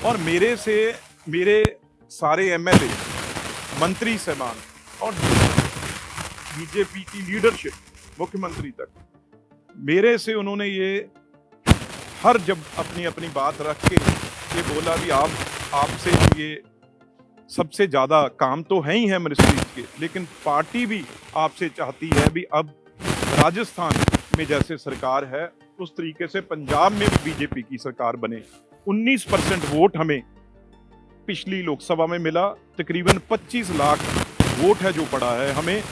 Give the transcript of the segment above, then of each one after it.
और मेरे सारे एमएलए, मंत्री साहबान और बीजेपी की लीडरशिप, मुख्यमंत्री तक, मेरे से उन्होंने ये हर जब अपनी अपनी बात रख के ये बोला भी आपसे ये सबसे ज्यादा काम तो है ही है मिनिस्ट्रीज के, लेकिन पार्टी भी आपसे चाहती है भी अब राजस्थान में जैसे सरकार है उस तरीके से पंजाब में बीजेपी की सरकार बने। 19% वोट हमें पिछली लोकसभा में मिला, तकरीबन 25 लाख वोट है जो पड़ा है हमें।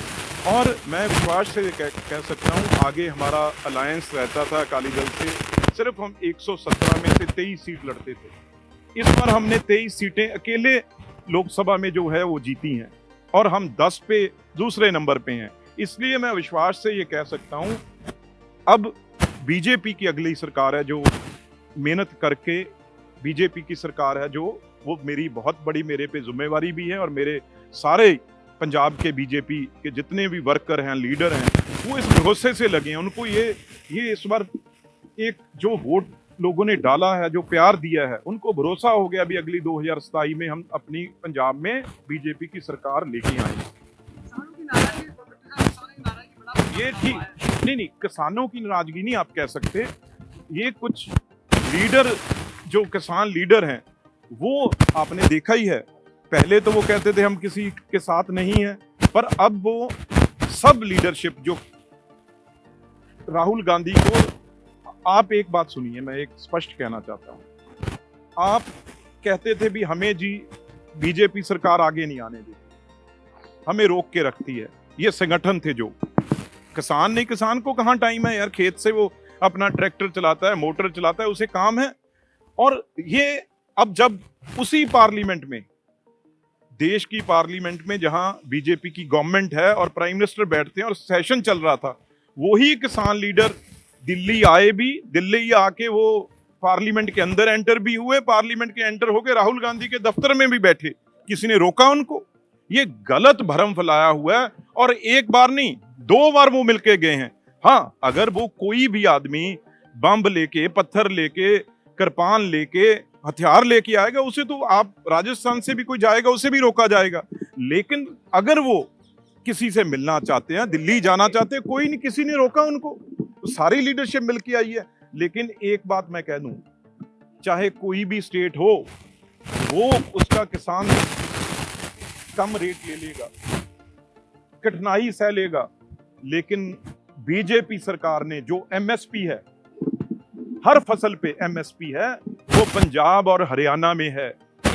और मैं विश्वास से कह सकता हूँ आगे हमारा अलायंस रहता था अकाली दल से, सिर्फ हम 117 में से 23 सीट लड़ते थे। इस बार हमने 23 सीटें अकेले लोकसभा में जो है वो जीती हैं और हम 10 पे दूसरे नंबर पे हैं। इसलिए मैं विश्वास से ये कह सकता हूँ अब बीजेपी की अगली सरकार है जो मेहनत करके, बीजेपी की सरकार है जो वो मेरी बहुत बड़ी मेरे पे जिम्मेवारी भी है और मेरे सारे पंजाब के बीजेपी के जितने भी वर्कर हैं, लीडर हैं, वो इस भरोसे से लगे हैं। उनको ये इस बार एक जो वोट लोगों ने डाला है, जो प्यार दिया है, उनको भरोसा हो गया भी अगली 2027 में हम अपनी पंजाब में बीजेपी की सरकार लेके आएंगे। ये ठीक नहीं, किसानों की नाराजगी नहीं आप कह सकते। ये कुछ लीडर जो किसान लीडर हैं वो आपने देखा ही है, पहले तो वो कहते थे हम किसी के साथ नहीं हैं, पर अब वो सब लीडरशिप जो राहुल गांधी को, आप एक बात सुनिए, मैं एक स्पष्ट कहना चाहता हूं। आप कहते थे भी हमें जी बीजेपी सरकार आगे नहीं आने देती, हमें रोक के रखती है। ये संगठन थे जो किसान नहीं, किसान को कहां टाइम है यार, खेत से वो अपना ट्रैक्टर चलाता है, मोटर चलाता है, उसे काम है। और ये अब जब उसी पार्लियामेंट में, देश की पार्लियामेंट में जहां बीजेपी की गवर्नमेंट है और प्राइम मिनिस्टर बैठते हैं और सेशन चल रहा था, वही किसान लीडर दिल्ली आए भी, दिल्ली आके वो पार्लियामेंट के अंदर एंटर भी हुए, पार्लियामेंट के एंटर होके राहुल गांधी के दफ्तर में भी बैठे, किसी ने रोका उनको? ये गलत भ्रम फैलाया हुआ है और एक बार नहीं 2 बार वो मिलके गए हैं। हाँ, अगर वो कोई भी आदमी बम लेके, पत्थर लेके, कृपान लेके, हथियार लेके आएगा, उसे तो आप राजस्थान से भी कोई जाएगा उसे भी रोका जाएगा। लेकिन अगर वो किसी से मिलना चाहते हैं, दिल्ली जाना चाहते हैं, कोई नहीं, किसी ने रोका उनको, तो सारी लीडरशिप मिलके आई है। लेकिन एक बात मैं कह दूं, चाहे कोई भी स्टेट हो, वो उसका किसान कम रेट ले लेगा, कठिनाई सह लेगा, लेकिन बीजेपी सरकार ने जो एमएसपी है, हर फसल पे एमएसपी है, वो पंजाब और हरियाणा में है।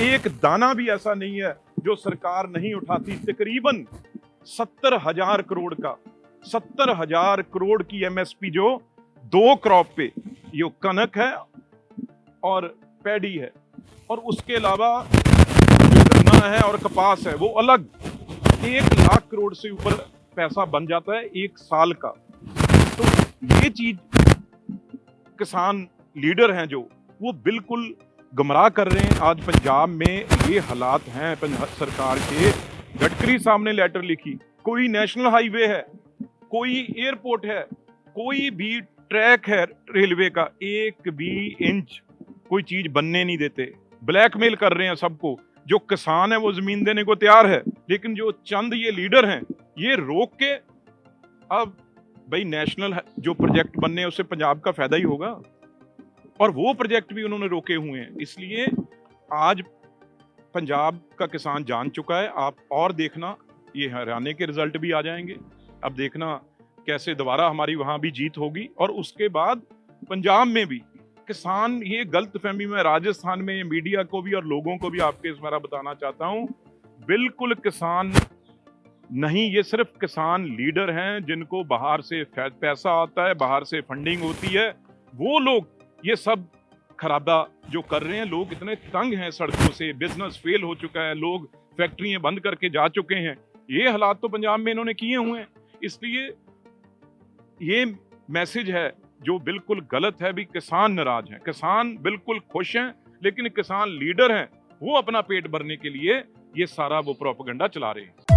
एक दाना भी ऐसा नहीं है जो सरकार नहीं उठाती। तकरीबन 70,000 करोड़ का, 70,000 करोड़ की एमएसपी जो 2 क्रॉप पे, ये कनक है और पैडी है, और उसके अलावा जो गन्ना है और कपास है वो अलग, 1 लाख करोड़ से ऊपर पैसा बन जाता है 1 साल का। तो ये चीज किसान लीडर हैं जो वो बिल्कुल गुमराह कर रहे हैं। आज पंजाब में ये हालात हैं सरकार के। गडकरी साहब ने लेटर लिखी, कोई नेशनल हाईवे है, कोई एयरपोर्ट है, कोई भी ट्रैक है रेलवे का, 1 भी इंच कोई चीज बनने नहीं देते। ब्लैकमेल कर रहे हैं सबको। जो किसान है वो जमीन देने को तैयार है, लेकिन जो चंद ये लीडर हैं ये रोक के, अब भाई नेशनल जो प्रोजेक्ट बनने हैं उससे पंजाब का फायदा ही होगा, और वो प्रोजेक्ट भी उन्होंने रोके हुए हैं। इसलिए आज पंजाब का किसान जान चुका है। आप और देखना, ये हरियाणा के रिजल्ट भी आ जाएंगे। अब देखना कैसे दोबारा हमारी वहां भी जीत होगी, और उसके बाद पंजाब में भी किसान, ये गलतफहमी में राजस्थान में मीडिया को भी और लोगों को भी आपके इस बार बताना चाहता हूं, बिल्कुल किसान नहीं, ये सिर्फ किसान लीडर हैं जिनको बाहर से पैसा आता है, बाहर से फंडिंग होती है। वो लोग ये सब खराबा जो कर रहे हैं, लोग इतने तंग हैं सड़कों से, बिजनेस फेल हो चुका है, लोग फैक्ट्रियां बंद करके जा चुके हैं। ये हालात तो पंजाब में इन्होंने किए हुए हैं। इसलिए ये मैसेज है जो बिल्कुल गलत है भी। किसान नाराज हैं, किसान बिल्कुल खुश हैं, लेकिन किसान लीडर हैं वो अपना पेट भरने के लिए ये सारा वो प्रोपेगेंडा चला रहे हैं।